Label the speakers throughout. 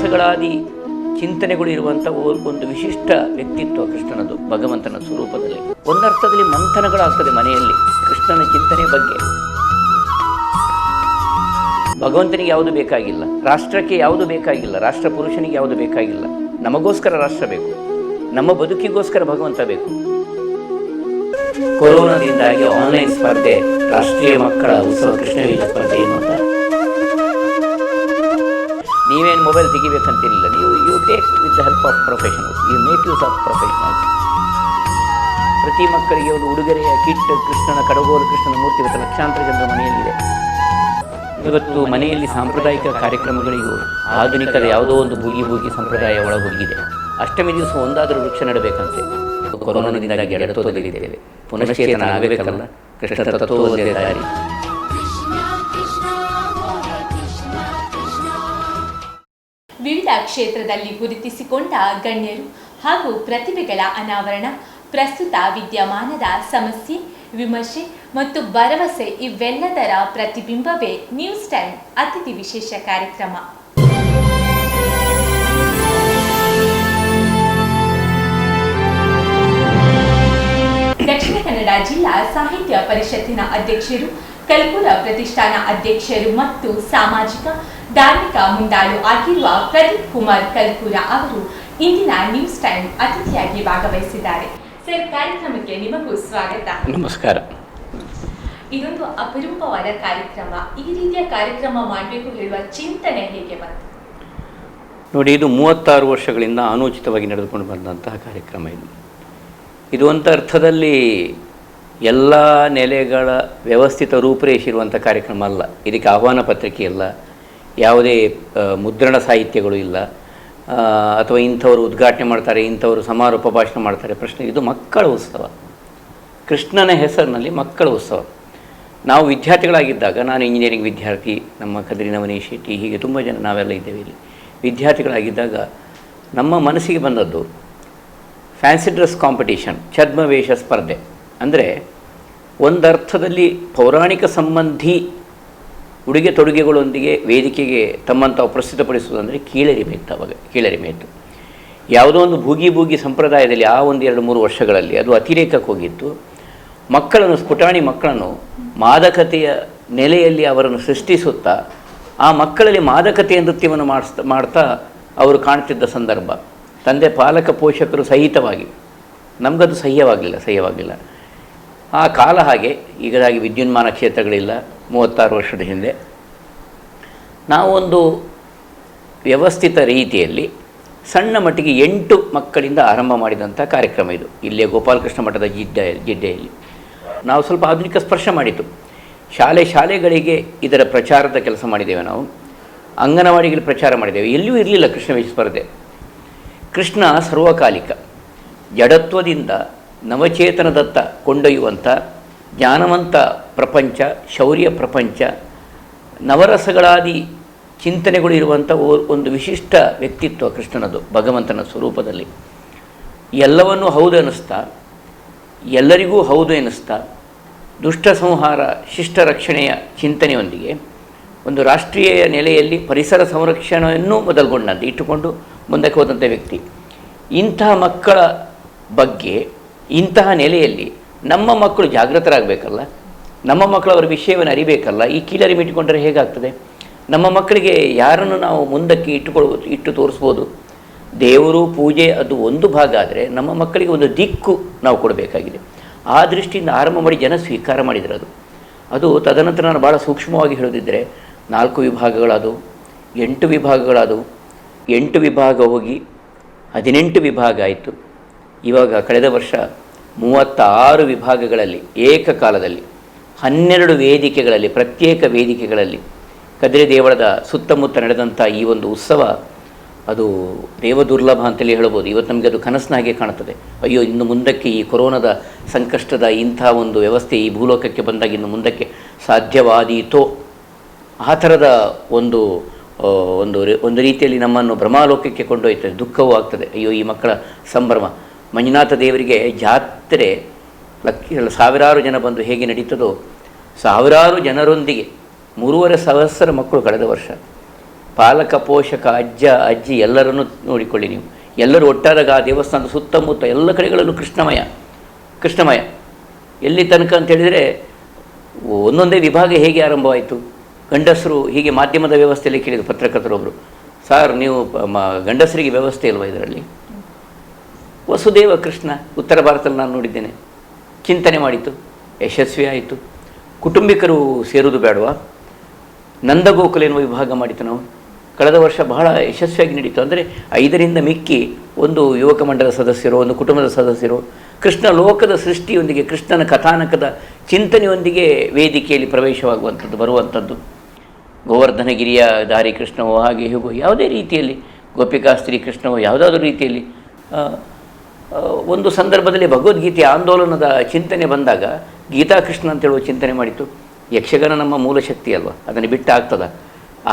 Speaker 1: ನವರಸಗಳಾದಿ ಚಿಂತನೆಗಳು ಇರುವಂಥ ಒಂದು ವಿಶಿಷ್ಟ ವ್ಯಕ್ತಿತ್ವ ಕೃಷ್ಣನದು, ಭಗವಂತನ ಸ್ವರೂಪದಲ್ಲಿ. ಒಂದರ್ಥದಲ್ಲಿ ಮಂಥನಗಳಾಗ್ತದೆ ಮನೆಯಲ್ಲಿ ಕೃಷ್ಣನ ಚಿಂತನೆ ಬಗ್ಗೆ. ಭಗವಂತನಿಗೆ ಯಾವುದು ಬೇಕಾಗಿಲ್ಲ, ರಾಷ್ಟ್ರಕ್ಕೆ ಯಾವುದು ಬೇಕಾಗಿಲ್ಲ, ರಾಷ್ಟ್ರ ಪುರುಷನಿಗೆ ಯಾವುದು ಬೇಕಾಗಿಲ್ಲ. ನಮಗೋಸ್ಕರ ರಾಷ್ಟ್ರ ಬೇಕು, ನಮ್ಮ ಬದುಕಿಗೋಸ್ಕರ ಭಗವಂತ ಬೇಕು. ಕೊರೋನಾದಿಂದಾಗಿ ಆನ್ಲೈನ್ ಸ್ಪರ್ಧೆ, ರಾಷ್ಟ್ರೀಯ ಮಕ್ಕಳ ಉತ್ಸವ ಕೃಷ್ಣವೀರ ಸ್ಪರ್ಧೆ ಏನು ಅಂತ ನೀವೇನು ಮೊಬೈಲ್ ತೆಗಿಬೇಕಂತಿರಲಿಲ್ಲ. You take with the help of professionals, you make use of professionals. ಪ್ರತಿ ಮಕ್ಕಳಿಗೆ ಒಂದು ಉಡುಗೊರೆಯ ಕಿಟ್, ಕೃಷ್ಣನ ಕಡಗೋಲು, ಕೃಷ್ಣನ ಮೂರ್ತಿ ಇವತ್ತು ಲಕ್ಷಾಂತರ ಜನರ ಮನೆಯಲ್ಲಿದೆ. ಇವತ್ತು ಮನೆಯಲ್ಲಿ ಸಾಂಪ್ರದಾಯಿಕ ಕಾರ್ಯಕ್ರಮಗಳಿಗೂ ಆಧುನಿಕದ ಯಾವುದೋ ಒಂದು ಬೂಗಿ ಸಂಪ್ರದಾಯ ಒಳಗೋಗಿದೆ. ಅಷ್ಟಮಿ ದಿವಸ ಒಂದಾದರೂ ವೃಕ್ಷ ನೆಡಬೇಕಂತೆ. ಕೊರೋನಾದಿಂದಾಗಿ ಎಡತೋದಲ್ಲಿದ್ದೇವೆ, ಪುನಶ್ಚೇತನ ಆಗಬೇಕಲ್ಲ. ಕೃಷ್ಣ ತತ್ವವೇ ದಾರಿ.
Speaker 2: ವಿವಿಧ ಕ್ಷೇತ್ರದಲ್ಲಿ ಗುರುತಿಸಿಕೊಂಡ ಗಣ್ಯರು ಹಾಗೂ ಪ್ರತಿಭೆಗಳ ಅನಾವರಣ, ಪ್ರಸ್ತುತ ವಿದ್ಯಮಾನದ ಸಮಸ್ಯೆ, ವಿಮರ್ಶೆ ಮತ್ತು ಭರವಸೆ ಇವೆಲ್ಲದರ ಪ್ರತಿಬಿಂಬವೇ ನ್ಯೂಸ್ ಟೈಮ್ ಅತಿಥಿ ವಿಶೇಷ ಕಾರ್ಯಕ್ರಮ. ದಕ್ಷಿಣ ಕನ್ನಡ ಜಿಲ್ಲಾ ಸಾಹಿತ್ಯ ಪರಿಷತ್ತಿನ ಅಧ್ಯಕ್ಷರು, ಕಲ್ಕುಲ ಪ್ರತಿಷ್ಠಾನ ಅಧ್ಯಕ್ಷರು ಮತ್ತು ಸಾಮಾಜಿಕ ಧಾರ್ಮಿಕ ಮುಂದಾಳು ಆಗಿರುವ ಪ್ರದೀಪ್ ಕುಮಾರ್ ಕಲ್ಕುಲ ಅವರು ಇಂದಿನ ನ್ಯೂಸ್ ಟೈಮ್ ಅತಿಥಿಯಾಗಿ ಭಾಗವಹಿಸಿದ್ದಾರೆ. ಸರ್, ಕಾರ್ಯಕ್ರಮಕ್ಕೆ ನಿಮಗೂ ಸ್ವಾಗತ.
Speaker 1: ನಮಸ್ಕಾರ.
Speaker 2: ಇದೊಂದು ಅಪರೂಪವಾದ ಕಾರ್ಯಕ್ರಮ. ಈ ರೀತಿಯ ಕಾರ್ಯಕ್ರಮ ಮಾಡಬೇಕು ಹೇಳುವ ಚಿಂತನೆ ಹೇಗೆ ಬಂತು?
Speaker 1: ನೋಡಿ, ಇದು 36 ವರ್ಷಗಳಿಂದ ಅನೂಚಿತವಾಗಿ ನಡೆದುಕೊಂಡು ಬಂದಂತಹ ಕಾರ್ಯಕ್ರಮ. ಇದು ಒಂದು ಅರ್ಥದಲ್ಲಿ ಎಲ್ಲ ನೆಲೆಗಳ ವ್ಯವಸ್ಥಿತ ರೂಪುರೇಷೆ ಇರುವಂಥ ಕಾರ್ಯಕ್ರಮ ಅಲ್ಲ. ಇದಕ್ಕೆ ಆಹ್ವಾನ ಪತ್ರಿಕೆ ಇಲ್ಲ, ಯಾವುದೇ ಮುದ್ರಣ ಸಾಹಿತ್ಯಗಳು ಇಲ್ಲ, ಅಥವಾ ಇಂಥವರು ಉದ್ಘಾಟನೆ ಮಾಡ್ತಾರೆ, ಇಂಥವರು ಸಮಾರೋಪ ಭಾಷಣ ಮಾಡ್ತಾರೆ. ಪ್ರಶ್ನೆ, ಇದು ಮಕ್ಕಳ ಉತ್ಸವ, ಕೃಷ್ಣನ ಹೆಸರಿನಲ್ಲಿ ಮಕ್ಕಳ ಉತ್ಸವ. ನಾವು ವಿದ್ಯಾರ್ಥಿಗಳಾಗಿದ್ದಾಗ, ನಾನು ಇಂಜಿನಿಯರಿಂಗ್ ವಿದ್ಯಾರ್ಥಿ, ನಮ್ಮ ಕದ್ರಿ ನವನೀಶ್ ಶೆಟ್ಟಿ, ಹೀಗೆ ತುಂಬ ಜನ ನಾವೆಲ್ಲ ಇದ್ದೇವೆ ಇಲ್ಲಿ. ವಿದ್ಯಾರ್ಥಿಗಳಾಗಿದ್ದಾಗ ನಮ್ಮ ಮನಸ್ಸಿಗೆ ಬಂದದ್ದು ಫ್ಯಾನ್ಸಿ ಡ್ರೆಸ್ ಕಾಂಪಿಟೀಷನ್, ಛದ್ಮವೇಷ ಸ್ಪರ್ಧೆ. ಅಂದರೆ ಒಂದರ್ಥದಲ್ಲಿ ಪೌರಾಣಿಕ ಸಂಬಂಧಿ ಉಡುಗೆ ತೊಡುಗೆಗಳೊಂದಿಗೆ ವೇದಿಕೆಗೆ ತಮ್ಮನ್ನು ತಾವು ಪ್ರಸ್ತುತಪಡಿಸುವುದಂದರೆ ಕೀಳರಿಮೆಯಿತ್ತು. ಅವಾಗ ಕೀಳರಿಮೆಯಿತ್ತು. ಯಾವುದೋ ಒಂದು ಭೂಗಿ ಸಂಪ್ರದಾಯದಲ್ಲಿ ಆ 1-2-3 ವರ್ಷಗಳಲ್ಲಿ ಅದು ಅತಿರೇಕಕ್ಕೆ ಹೋಗಿತ್ತು. ಮಕ್ಕಳನ್ನು, ಪುಟಾಣಿ ಮಕ್ಕಳನ್ನು ಮಾದಕತೆಯ ನೆಲೆಯಲ್ಲಿ ಅವರನ್ನು ಸೃಷ್ಟಿಸುತ್ತಾ ಆ ಮಕ್ಕಳಲ್ಲಿ ಮಾದಕತೆಯ ನೃತ್ಯವನ್ನು ಮಾಡ್ತಾ ಅವರು ಕಾಣ್ತಿದ್ದ ಸಂದರ್ಭ, ತಂದೆ ಪಾಲಕ ಪೋಷಕರು ಸಹಿತವಾಗಿ. ನಮಗದು ಸಹ್ಯವಾಗಲಿಲ್ಲ. ಆ ಕಾಲ ಹಾಗೆ. ಈಗದಾಗಿ ವಿದ್ಯುನ್ಮಾನ ಕ್ಷೇತ್ರಗಳಿಲ್ಲ. 36 ವರ್ಷದ ಹಿಂದೆ ನಾವೊಂದು ವ್ಯವಸ್ಥಿತ ರೀತಿಯಲ್ಲಿ ಸಣ್ಣ ಮಟ್ಟಿಗೆ 8 ಮಕ್ಕಳಿಂದ ಆರಂಭ ಮಾಡಿದಂಥ ಕಾರ್ಯಕ್ರಮ ಇದು. ಇಲ್ಲೇ ಗೋಪಾಲಕೃಷ್ಣ ಮಠದ ಜಿಡ್ಡೆಯಲ್ಲಿ ನಾವು ಸ್ವಲ್ಪ ಆಧುನಿಕ ಸ್ಪರ್ಶ ಮಾಡಿತು. ಶಾಲೆಗಳಿಗೆ ಇದರ ಪ್ರಚಾರದ ಕೆಲಸ ಮಾಡಿದ್ದೇವೆ. ನಾವು ಅಂಗನವಾಡಿಗೆ ಪ್ರಚಾರ ಮಾಡಿದ್ದೇವೆ. ಎಲ್ಲಿಯೂ ಇರಲಿಲ್ಲ ಕೃಷ್ಣವೇಷ ಸ್ಪರ್ಧೆ. ಕೃಷ್ಣ ಸರ್ವಕಾಲಿಕ, ಜಡತ್ವದಿಂದ ನವಚೇತನದತ್ತ ಕೊಂಡೊಯ್ಯುವಂಥ ಜ್ಞಾನವಂತ ಪ್ರಪಂಚ, ಶೌರ್ಯ ಪ್ರಪಂಚ, ನವರಸಗಳಾದಿ ಚಿಂತನೆಗಳು ಇರುವಂಥ ಒಂದು ವಿಶಿಷ್ಟ ವ್ಯಕ್ತಿತ್ವ ಕೃಷ್ಣನದು, ಭಗವಂತನ ಸ್ವರೂಪದಲ್ಲಿ. ಎಲ್ಲವನ್ನೂ ಹೌದು ಅನ್ನಿಸ್ತಾ, ಎಲ್ಲರಿಗೂ ಹೌದು ಎನ್ನಿಸ್ತಾ, ದುಷ್ಟ ಸಂಹಾರ, ಶಿಷ್ಟ ರಕ್ಷಣೆಯ ಚಿಂತನೆಯೊಂದಿಗೆ ಒಂದು ರಾಷ್ಟ್ರೀಯ ನೆಲೆಯಲ್ಲಿ ಪರಿಸರ ಸಂರಕ್ಷಣೆಯನ್ನು ಮೊದಲುಗೊಂಡಂತೆ ಇಟ್ಟುಕೊಂಡು ಮುಂದಕ್ಕೆ ಹೋದಂಥ ವ್ಯಕ್ತಿ. ಇಂತಹ ಮಕ್ಕಳ ಬಗ್ಗೆ, ಇಂತಹ ನೆಲೆಯಲ್ಲಿ ನಮ್ಮ ಮಕ್ಕಳು ಜಾಗೃತರಾಗಬೇಕಲ್ಲ, ನಮ್ಮ ಮಕ್ಕಳು ಅವರ ವಿಷಯವನ್ನು ಅರಿಬೇಕಲ್ಲ. ಈ ಕೀಳರಿಮೆ ಇಟ್ಟುಕೊಂಡ್ರೆ ಹೇಗಾಗ್ತದೆ? ನಮ್ಮ ಮಕ್ಕಳಿಗೆ ಯಾರನ್ನು ನಾವು ಮುಂದಕ್ಕೆ ಇಟ್ಟು ತೋರಿಸ್ಬೋದು? ದೇವರು, ಪೂಜೆ ಅದು ಒಂದು ಭಾಗ ಆದರೆ, ನಮ್ಮ ಮಕ್ಕಳಿಗೆ ಒಂದು ದಿಕ್ಕು ನಾವು ಕೊಡಬೇಕಾಗಿದೆ. ಆ ದೃಷ್ಟಿಯಿಂದ ಆರಂಭ ಮಾಡಿ ಜನ ಸ್ವೀಕಾರ ಮಾಡಿದ್ರು. ಅದು ತದನಂತರ ನಾನು ಭಾಳ ಸೂಕ್ಷ್ಮವಾಗಿ ಹೇಳೋದಿದ್ದರೆ 4 ವಿಭಾಗಗಳಾದವು, 8 ವಿಭಾಗಗಳಾದವು. 8 ವಿಭಾಗ ಹೋಗಿ 18 ವಿಭಾಗ ಆಯಿತು. ಇವಾಗ ಕಳೆದ ವರ್ಷ 36 ವಿಭಾಗಗಳಲ್ಲಿ ಏಕಕಾಲದಲ್ಲಿ 12 ವೇದಿಕೆಗಳಲ್ಲಿ, ಪ್ರತ್ಯೇಕ ವೇದಿಕೆಗಳಲ್ಲಿ ಕದ್ರಿ ದೇವಳದ ಸುತ್ತಮುತ್ತ ನಡೆದಂಥ ಈ ಒಂದು ಉತ್ಸವ ಅದು ದೇವದುರ್ಲಭ ಅಂತಲೇ ಹೇಳ್ಬೋದು. ಇವತ್ತು ನಮಗೆ ಅದು ಕನಸಿನ ಹಾಗೆ ಕಾಣುತ್ತದೆ. ಅಯ್ಯೋ, ಇನ್ನು ಮುಂದಕ್ಕೆ ಈ ಕೊರೋನಾದ ಸಂಕಷ್ಟದ ಇಂಥ ಒಂದು ವ್ಯವಸ್ಥೆ ಈ ಭೂಲೋಕಕ್ಕೆ ಬಂದಾಗ ಇನ್ನು ಮುಂದಕ್ಕೆ ಸಾಧ್ಯವಾದೀತೋ, ಆ ಥರದ ಒಂದು ರೀತಿಯಲ್ಲಿ ನಮ್ಮನ್ನು ಭ್ರಮಾಲೋಕಕ್ಕೆ ಕೊಂಡೊಯ್ತದೆ. ದುಃಖವೂ ಆಗ್ತದೆ. ಅಯ್ಯೋ, ಈ ಮಕ್ಕಳ ಸಂಭ್ರಮ. ಮಂಜುನಾಥ ದೇವರಿಗೆ ಜಾತ್ರೆ ಸಾವಿರಾರು ಜನ ಬಂದು ಹೇಗೆ ನಡೀತದೋ, ಸಾವಿರಾರು ಜನರೊಂದಿಗೆ 3,500 ಮಕ್ಕಳು ಕಳೆದ ವರ್ಷ ಪಾಲಕ ಪೋಷಕ ಅಜ್ಜ ಅಜ್ಜಿ ಎಲ್ಲರನ್ನೂ ನೋಡಿಕೊಳ್ಳಿ ನೀವು. ಎಲ್ಲರೂ ಒಟ್ಟಾದಾಗ ಆ ದೇವಸ್ಥಾನದ ಸುತ್ತಮುತ್ತ ಎಲ್ಲ ಕಡೆಗಳಲ್ಲೂ ಕೃಷ್ಣಮಯ. ಎಲ್ಲಿ ತನಕ ಅಂತೇಳಿದರೆ ಒಂದೊಂದೇ ವಿಭಾಗ ಹೇಗೆ ಆರಂಭವಾಯಿತು. ಗಂಡಸರು ಹೀಗೆ ಮಾಧ್ಯಮದ ವ್ಯವಸ್ಥೆಯಲ್ಲಿ ಕೇಳಿದರು ಪತ್ರಕರ್ತರೊಬ್ಬರು, ಸಾರ್ ನೀವು ಗಂಡಸರಿಗೆ ವ್ಯವಸ್ಥೆ ಇಲ್ವಾ ಇದರಲ್ಲಿ? ವಸುದೇವ ಕೃಷ್ಣ ಉತ್ತರ ಭಾರತದಲ್ಲಿ ನಾನು ನೋಡಿದ್ದೇನೆ, ಚಿಂತನೆ ಮಾಡಿತು, ಯಶಸ್ವಿ ಆಯಿತು. ಕುಟುಂಬಿಕರು ಸೇರುವುದು ಬೇಡವಾ? ನಂದಗೋಕುಲ ಎನ್ನುವ ವಿಭಾಗ ಮಾಡಿತು ನಾವು. ಕಳೆದ ವರ್ಷ ಬಹಳ ಯಶಸ್ವಿಯಾಗಿ ನಡೀತು. ಅಂದರೆ 5ರಿಂದ ಮಿಕ್ಕಿ ಒಂದು ಯುವಕ ಮಂಡಲ ಸದಸ್ಯರು, ಒಂದು ಕುಟುಂಬದ ಸದಸ್ಯರು ಕೃಷ್ಣ ಲೋಕದ ಸೃಷ್ಟಿಯೊಂದಿಗೆ, ಕೃಷ್ಣನ ಕಥಾನಕದ ಚಿಂತನೆಯೊಂದಿಗೆ ವೇದಿಕೆಯಲ್ಲಿ ಪ್ರವೇಶವಾಗುವಂಥದ್ದು, ಬರುವಂಥದ್ದು. ಗೋವರ್ಧನಗಿರಿಯ ದಾರಿ ಕೃಷ್ಣವೋ ಹಾಗೆ ಹೀಗೋ ಯಾವುದೇ ರೀತಿಯಲ್ಲಿ, ಗೋಪಿಕಾಸ್ತ್ರೀ ಕೃಷ್ಣವೋ ಯಾವುದಾದ್ರೂ ರೀತಿಯಲ್ಲಿ ಒಂದು ಸಂದರ್ಭದಲ್ಲಿ ಭಗವದ್ಗೀತೆಯ ಆಂದೋಲನದ ಚಿಂತನೆ ಬಂದಾಗ ಗೀತಾಕೃಷ್ಣ ಅಂತೇಳುವ ಚಿಂತನೆ ಮಾಡಿತು. ಯಕ್ಷಗಾನ ನಮ್ಮ ಮೂಲ ಶಕ್ತಿ ಅಲ್ವಾ, ಅದನ್ನು ಬಿಟ್ಟು ಆಗ್ತದ?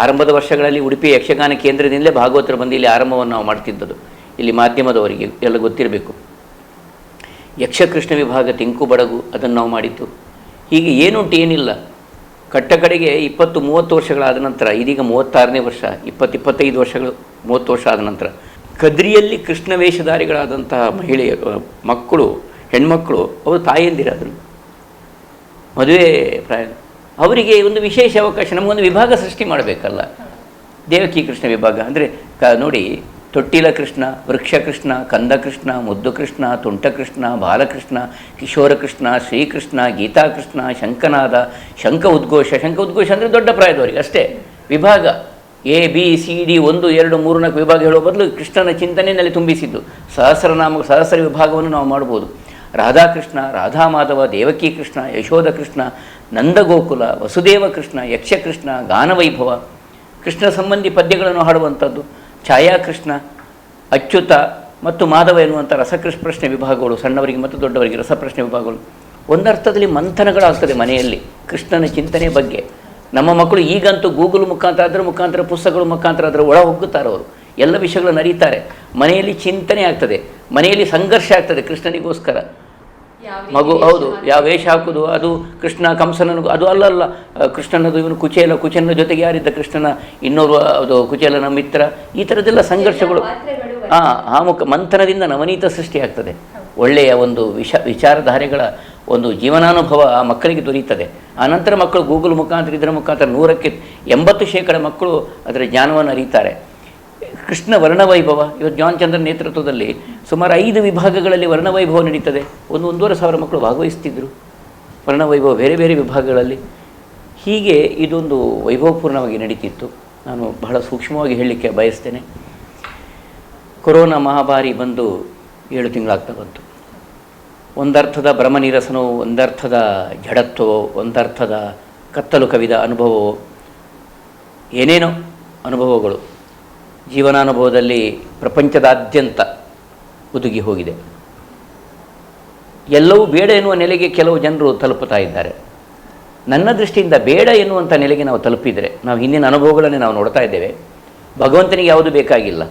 Speaker 1: ಆರಂಭದ ವರ್ಷಗಳಲ್ಲಿ ಉಡುಪಿ ಯಕ್ಷಗಾನ ಕೇಂದ್ರದಿಂದಲೇ ಭಾಗವತರು ಬಂದು ಇಲ್ಲಿ ಆರಂಭವನ್ನು ನಾವು ಮಾಡ್ತಿದ್ದದ್ದು. ಇಲ್ಲಿ ಮಾಧ್ಯಮದವರಿಗೆ ಎಲ್ಲ ಗೊತ್ತಿರಬೇಕು. ಯಕ್ಷಕೃಷ್ಣ ವಿಭಾಗ ತೆಂಕು ಬಡಗು ಅದನ್ನು ನಾವು ಮಾಡಿದ್ದು. ಹೀಗೆ ಏನುಂಟು ಏನಿಲ್ಲ. ಕಟ್ಟಕಡೆಗೆ 20-30 ವರ್ಷಗಳಾದ ನಂತರ, ಇದೀಗ 36ನೇ ವರ್ಷ, 20-25 ವರ್ಷಗಳು, 30 ವರ್ಷ ಆದ ನಂತರ ಕದ್ರಿಯಲ್ಲಿ ಕೃಷ್ಣ ವೇಷಧಾರಿಗಳಾದಂತಹ ಮಹಿಳೆಯರು, ಮಕ್ಕಳು, ಹೆಣ್ಮಕ್ಕಳು, ಅವರು ತಾಯಂದಿರಾದರು, ಮದುವೆ ಪ್ರಾಯ, ಅವರಿಗೆ ಒಂದು ವಿಶೇಷ ಅವಕಾಶ. ನಮಗೊಂದು ವಿಭಾಗ ಸೃಷ್ಟಿ ಮಾಡಬೇಕಲ್ಲ. ದೇವಕಿ ಕೃಷ್ಣ ವಿಭಾಗ ಅಂದರೆ ನೋಡಿ, ತೊಟ್ಟಿಲ ಕೃಷ್ಣ, ವೃಕ್ಷ ಕೃಷ್ಣ, ಕಂದ ಕೃಷ್ಣ, ಮುದ್ದು ಕೃಷ್ಣ, ತುಂಟ ಕೃಷ್ಣ, ಬಾಲಕೃಷ್ಣ, ಕಿಶೋರ ಕೃಷ್ಣ, ಶ್ರೀಕೃಷ್ಣ, ಗೀತಾಕೃಷ್ಣ, ಶಂಕನಾದ, ಶಂಖ ಉದ್ಘೋಷ ಅಂದರೆ ದೊಡ್ಡ ಪ್ರಾಯದವರಿಗೆ ಅಷ್ಟೇ ವಿಭಾಗ. ABCD 1 2 3 4 ವಿಭಾಗ ಹೇಳುವ ಬದಲು ಕೃಷ್ಣನ ಚಿಂತನೆಯಲ್ಲಿ ತುಂಬಿಸಿದ್ದು ಸಹಸ್ರ ವಿಭಾಗವನ್ನು ನಾವು ಮಾಡ್ಬೋದು. ರಾಧಾಕೃಷ್ಣ, ರಾಧಾಮಾಧವ, ದೇವಕಿ ಕೃಷ್ಣ, ಯಶೋಧ ಕೃಷ್ಣ, ನಂದಗೋಕುಲ, ವಸುದೇವ ಕೃಷ್ಣ, ಯಕ್ಷಕೃಷ್ಣ, ಗಾನವೈಭವ, ಕೃಷ್ಣ ಸಂಬಂಧಿ ಪದ್ಯಗಳನ್ನು ಹಾಡುವಂಥದ್ದು, ಛಾಯಾಕೃಷ್ಣ, ಅಚ್ಯುತ ಮತ್ತು ಮಾಧವ ಎನ್ನುವಂಥ ರಸಕೃಷ್ಣ ವಿಭಾಗಗಳು, ಸಣ್ಣವರಿಗೆ ಮತ್ತು ದೊಡ್ಡವರಿಗೆ ರಸಪ್ರಶ್ನೆ ವಿಭಾಗಗಳು. ಒಂದರ್ಥದಲ್ಲಿ ಮಂಥನಗಳಾಗ್ತದೆ ಮನೆಯಲ್ಲಿ ಕೃಷ್ಣನ ಚಿಂತನೆ ಬಗ್ಗೆ. ನಮ್ಮ ಮಕ್ಕಳು ಈಗಂತೂ ಗೂಗಲ್ ಮುಖಾಂತರ, ಅದರ ಮುಖಾಂತರ, ಪುಸ್ತಕಗಳ ಮುಖಾಂತರ ಅದರ ಒಳ ಹೋಗುತ್ತಾರೆ. ಅವರು ಎಲ್ಲ ವಿಷಯಗಳನ್ನು ಅರಿತಾರೆ. ಮನೆಯಲ್ಲಿ ಚಿಂತನೆ ಆಗ್ತದೆ, ಮನೆಯಲ್ಲಿ ಸಂಘರ್ಷ ಆಗ್ತದೆ ಕೃಷ್ಣನಿಗೋಸ್ಕರ. ಮಗು ಹೌದು, ಯಾವ ವೇಷ ಹಾಕುವುದು, ಅದು ಕೃಷ್ಣ ಕಂಸನನು, ಅದು ಅಲ್ಲಲ್ಲ ಕೃಷ್ಣನದು, ಇವನು ಕುಚೇಲನ ಜೊತೆಗೆ ಯಾರಿದ್ದ ಕೃಷ್ಣನ ಇನ್ನೊಬ್ಬ ಅದು ಕುಚೇಲನ ಮಿತ್ರ, ಈ ಥರದ್ದೆಲ್ಲ ಸಂಘರ್ಷಗಳು. ಆ ಮಂಥನದಿಂದ ನವನೀತ ಸೃಷ್ಟಿಯಾಗ್ತದೆ. ಒಳ್ಳೆಯ ಒಂದು ವಿಚಾರಧಾರೆಗಳ ಒಂದು ಜೀವನಾನುಭವ ಆ ಮಕ್ಕಳಿಗೆ ದೊರೆಯುತ್ತದೆ. ಆನಂತರ ಮಕ್ಕಳು ಗೂಗಲ್ ಮುಖಾಂತರ, ಇದರ ಮುಖಾಂತರ 100ಕ್ಕೆ 80% ಮಕ್ಕಳು ಅದರ ಜ್ಞಾನವನ್ನು ಅರಿತಾರೆ. ಕೃಷ್ಣ ವರ್ಣವೈಭವ, ಇವತ್ತು ಜಾನ್ ಚಂದ್ರನ್ ನೇತೃತ್ವದಲ್ಲಿ ಸುಮಾರು 5 ವಿಭಾಗಗಳಲ್ಲಿ ವರ್ಣವೈಭವ ನಡೀತದೆ. 1-1.5 ಮಕ್ಕಳು ಭಾಗವಹಿಸ್ತಿದ್ದರು ವರ್ಣವೈಭವ ಬೇರೆ ಬೇರೆ ವಿಭಾಗಗಳಲ್ಲಿ. ಹೀಗೆ ಇದೊಂದು ವೈಭವಪೂರ್ಣವಾಗಿ ನಡೀತಿತ್ತು. ನಾನು ಬಹಳ ಸೂಕ್ಷ್ಮವಾಗಿ ಹೇಳಲಿಕ್ಕೆ ಬಯಸ್ತೇನೆ. ಕೊರೋನಾ ಮಹಾಮಾರಿ ಬಂದು 7 ತಿಂಗಳಾಗ್ತಾ ಬಂತು. ಒಂದರ್ಥದ ಭ್ರಮನಿರಸನೋ, ಒಂದರ್ಥದ ಜಡತ್ವವೋ, ಒಂದರ್ಥದ ಕತ್ತಲು ಕವಿದ ಅನುಭವವೋ, ಏನೇನೋ ಅನುಭವಗಳು ಜೀವನಾನುಭವದಲ್ಲಿ ಪ್ರಪಂಚದಾದ್ಯಂತ ಹುದುಗಿ ಹೋಗಿದೆ. ಎಲ್ಲವೂ ಬೇಡ ಎನ್ನುವ ನೆಲೆಗೆ ಕೆಲವು ಜನರು ತಲುಪುತ್ತಾ ಇದ್ದಾರೆ. ನನ್ನ ದೃಷ್ಟಿಯಿಂದ ಬೇಡ ಎನ್ನುವಂಥ ನೆಲೆಗೆ ನಾವು ತಲುಪಿದರೆ, ನಾವು ಹಿಂದಿನ ಅನುಭವಗಳನ್ನೇ ನಾವು ನೋಡ್ತಾ ಇದ್ದೇವೆ. ಭಗವಂತನಿಗೆ ಯಾವುದು ಬೇಕಾಗಿಲ್ಲ,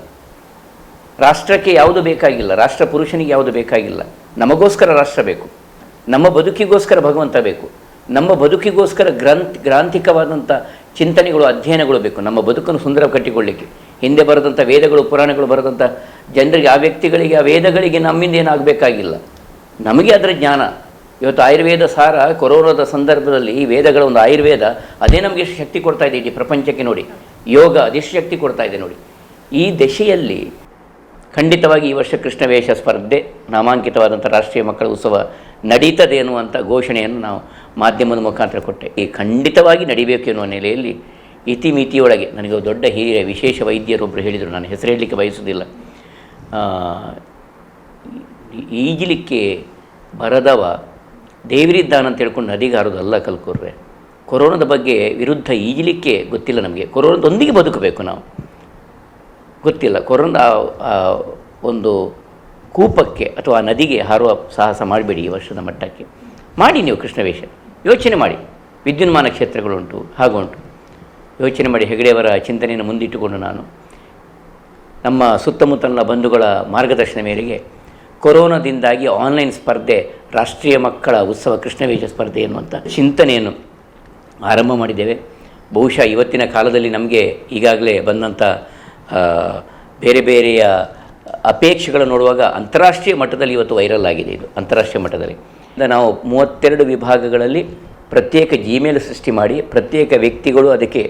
Speaker 1: ರಾಷ್ಟ್ರಕ್ಕೆ ಯಾವುದು ಬೇಕಾಗಿಲ್ಲ, ರಾಷ್ಟ್ರ ಪುರುಷನಿಗೆ ಯಾವುದು ಬೇಕಾಗಿಲ್ಲ. ನಮಗೋಸ್ಕರ ರಾಷ್ಟ್ರ ಬೇಕು, ನಮ್ಮ ಬದುಕಿಗೋಸ್ಕರ ಭಗವಂತ ಬೇಕು, ನಮ್ಮ ಬದುಕಿಗೋಸ್ಕರ ಗ್ರಾಂಥಿಕವಾದಂಥ ಚಿಂತನೆಗಳು, ಅಧ್ಯಯನಗಳು ಬೇಕು ನಮ್ಮ ಬದುಕನ್ನು ಸುಂದರ ಕಟ್ಟಿಕೊಳ್ಳಿಕ್ಕೆ. ಹಿಂದೆ ಬರೆದಂಥ ವೇದಗಳು, ಪುರಾಣಗಳು ಬರೆದಂಥ ಜನರಿಗೆ, ಆ ವ್ಯಕ್ತಿಗಳಿಗೆ, ಆ ವೇದಗಳಿಗೆ ನಮ್ಮಿಂದ ಏನಾಗಬೇಕಾಗಿಲ್ಲ, ನಮಗೆ ಅದರ ಜ್ಞಾನ. ಇವತ್ತು ಆಯುರ್ವೇದ ಸಾರ ಕೊರೋನಾದ ಸಂದರ್ಭದಲ್ಲಿ ಈ ವೇದಗಳ ಒಂದು ಆಯುರ್ವೇದ ಅದೇ ನಮಗೆ ಎಷ್ಟು ಶಕ್ತಿ ಕೊಡ್ತಾ ಇದೆ ಇಡೀ ಪ್ರಪಂಚಕ್ಕೆ. ನೋಡಿ, ಯೋಗ ಅದೆಷ್ಟು ಶಕ್ತಿ ಕೊಡ್ತಾ ಇದೆ ನೋಡಿ. ಈ ದಶೆಯಲ್ಲಿ ಖಂಡಿತವಾಗಿ ಈ ವರ್ಷ ಕೃಷ್ಣ ವೇಷ ಸ್ಪರ್ಧೆ, ನಾಮಾಂಕಿತವಾದಂಥ ರಾಷ್ಟ್ರೀಯ ಮಕ್ಕಳ ಉತ್ಸವ ನಡೀತದೆ ಎನ್ನುವಂಥ ಘೋಷಣೆಯನ್ನು ನಾವು ಮಾಧ್ಯಮದ ಮುಖಾಂತರ ಕೊಟ್ಟೆ. ಈ ಖಂಡಿತವಾಗಿ ನಡಿಬೇಕು ಎನ್ನುವ ನೆಲೆಯಲ್ಲಿ ಇತಿಮಿತಿಯೊಳಗೆ ನನಗೆ ದೊಡ್ಡ ಹಿರಿಯ ವಿಶೇಷ ವೈದ್ಯರೊಬ್ಬರು ಹೇಳಿದರು, ನಾನು ಹೆಸರು ಹೇಳಲಿಕ್ಕೆ ಬಯಸುವುದಿಲ್ಲ, ಈಜಲಿಕ್ಕೆ ಬರದವ ದೇವರಿದ್ದಾನಂತ ಹೇಳ್ಕೊಂಡು ನದಿಗೆ ಹಾರೋದಲ್ಲ ಕಲ್ಕೋರ್ರೆ. ಕೊರೋನಾದ ಬಗ್ಗೆ ವಿರುದ್ಧ ಈಜಲಿಕ್ಕೆ ಗೊತ್ತಿಲ್ಲ ನಮಗೆ, ಕೊರೋನಾದೊಂದಿಗೆ ಬದುಕಬೇಕು ನಾವು, ಗೊತ್ತಿಲ್ಲ. ಕೊರೋನಾ ಒಂದು ಕೂಪಕ್ಕೆ ಅಥವಾ ನದಿಗೆ ಹಾರುವ ಸಾಹಸ ಮಾಡಬೇಡಿ ಈ ವರ್ಷದ ಮಟ್ಟಕ್ಕೆ. ಮಾಡಿ ನೀವು ಕೃಷ್ಣವೇಷ ಯೋಚನೆ ಮಾಡಿ. ವಿದ್ಯುನ್ಮಾನ ಕ್ಷೇತ್ರಗಳುಂಟು, ಹಾಗುಂಟು, ಯೋಚನೆ ಮಾಡಿ. ಹೆಗಡೆಯವರ ಚಿಂತನೆಯನ್ನು ಮುಂದಿಟ್ಟುಕೊಂಡು ನಾನು ನಮ್ಮ ಸುತ್ತಮುತ್ತಲಿನ ಬಂಧುಗಳ ಮಾರ್ಗದರ್ಶನ ಮೇರೆಗೆ ಕೊರೋನಾದಿಂದಾಗಿ ಆನ್ಲೈನ್ ಸ್ಪರ್ಧೆ, ರಾಷ್ಟ್ರೀಯ ಮಕ್ಕಳ ಉತ್ಸವ ಕೃಷ್ಣವೇಷ ಸ್ಪರ್ಧೆ ಎನ್ನುವಂಥ ಚಿಂತನೆಯನ್ನು ಆರಂಭ ಮಾಡಿದ್ದೇವೆ. ಬಹುಶಃ ಇವತ್ತಿನ ಕಾಲದಲ್ಲಿ ನಮಗೆ ಈಗಾಗಲೇ ಬಂದಂಥ ಬೇರೆ ಬೇರೆಯ ಅಪೇಕ್ಷೆಗಳನ್ನು ನೋಡುವಾಗ ಅಂತಾರಾಷ್ಟ್ರೀಯ ಮಟ್ಟದಲ್ಲಿ ಇವತ್ತು ವೈರಲ್ ಆಗಿದೆ. ಇದು ಅಂತಾರಾಷ್ಟ್ರೀಯ ಮಟ್ಟದಲ್ಲಿ ನಾವು 32 ವಿಭಾಗಗಳಲ್ಲಿ ಪ್ರತ್ಯೇಕ ಜಿಮೇಲ್ ಸೃಷ್ಟಿ ಮಾಡಿ ಪ್ರತ್ಯೇಕ ವ್ಯಕ್ತಿಗಳು ಅದಕ್ಕೆ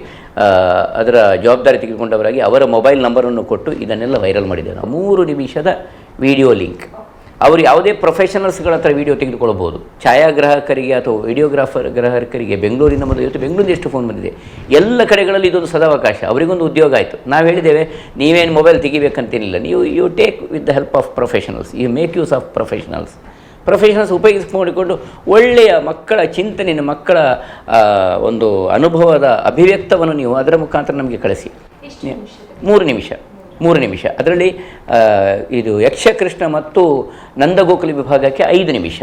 Speaker 1: ಅದರ ಜವಾಬ್ದಾರಿ ತೆಗೆದುಕೊಂಡವರಾಗಿ ಅವರ ಮೊಬೈಲ್ ನಂಬರನ್ನು ಕೊಟ್ಟು ಇದನ್ನೆಲ್ಲ ವೈರಲ್ ಮಾಡಿದ್ದೇವೆ ನಾವು. 3 ನಿಮಿಷದ ವಿಡಿಯೋ ಲಿಂಕ್. ಅವರು ಯಾವುದೇ ಪ್ರೊಫೆಷನಲ್ಸ್ಗಳ ಹತ್ರ ವಿಡಿಯೋ ತೆಗೆದುಕೊಳ್ಬೋದು. ಛಾಯಾಗ್ರಾಹಕರಿಗೆ ಅಥವಾ ವಿಡಿಯೋಗ್ರಾಫರ್ಗೆ ಬೆಂಗಳೂರಿನ ಮೊದಲು ಇವತ್ತು ಬೆಂಗಳೂರಿಂದ ಎಷ್ಟು ಫೋನ್ ಬಂದಿದೆ, ಎಲ್ಲ ಕಡೆಗಳಲ್ಲಿ ಇದೊಂದು ಸದಾವಕಾಶ, ಅವರಿಗೊಂದು ಉದ್ಯೋಗ ಆಯಿತು. ನಾವು ಹೇಳಿದ್ದೇವೆ ನೀವೇನು ಮೊಬೈಲ್ ತೆಗಿಬೇಕಂತೇನಿಲ್ಲ, you take with the help of professionals, you make use of professionals ಉಪಯೋಗಿಸಿಕೊಂಡು ಒಳ್ಳೆಯ ಮಕ್ಕಳ ಚಿಂತನೆಯನ್ನು, ಮಕ್ಕಳ ಒಂದು ಅನುಭವದ ಅಭಿವ್ಯಕ್ತವನ್ನು ನೀವು ಅದರ ಮುಖಾಂತರ ನಮಗೆ ಕಳಿಸಿ. 3 ನಿಮಿಷ. ಅದರಲ್ಲಿ ಇದು ಯಕ್ಷಕೃಷ್ಣ ಮತ್ತು ನಂದಗೋಕುಲ ವಿಭಾಗಕ್ಕೆ 5 ನಿಮಿಷ.